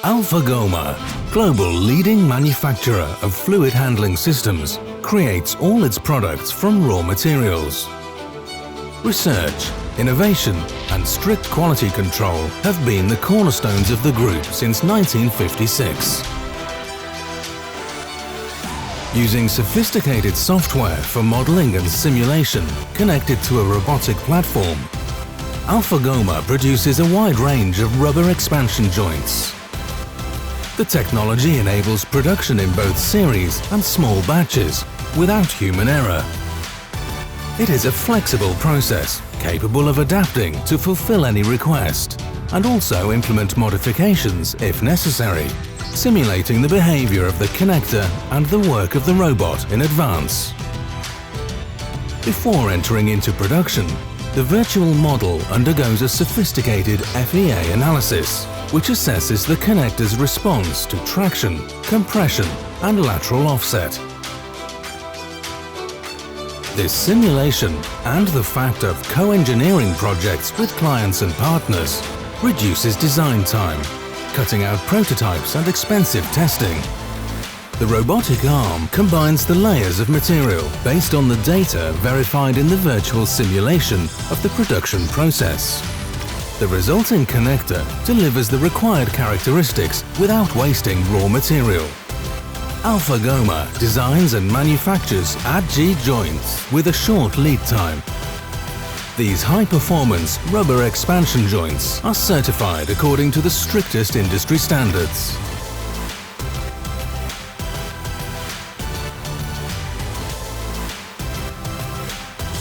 Alfagomma, global leading manufacturer of fluid handling systems, creates all its products from raw materials. Research, innovation and strict quality control have been the cornerstones of the group since 1956. Using sophisticated software for modeling and simulation connected to a robotic platform, Alfagomma produces a wide range of rubber expansion joints. The technology enables production in both series and small batches without human error. It is a flexible process capable of adapting to fulfill any request and also implement modifications if necessary, simulating the behavior of the connector and the work of the robot in advance. Before entering into production, the virtual model undergoes a sophisticated FEA analysis, which assesses the connector's response to traction, compression and lateral offset. This simulation and the fact of co-engineering projects with clients and partners reduces design time, cutting out prototypes and expensive testing. The robotic arm combines the layers of material based on the data verified in the virtual simulation of the production process. The resulting connector delivers the required characteristics without wasting raw material. Alfagomma designs and manufactures Ag joints with a short lead time. These high-performance rubber expansion joints are certified according to the strictest industry standards.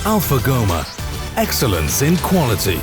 Alfagomma, excellence in quality.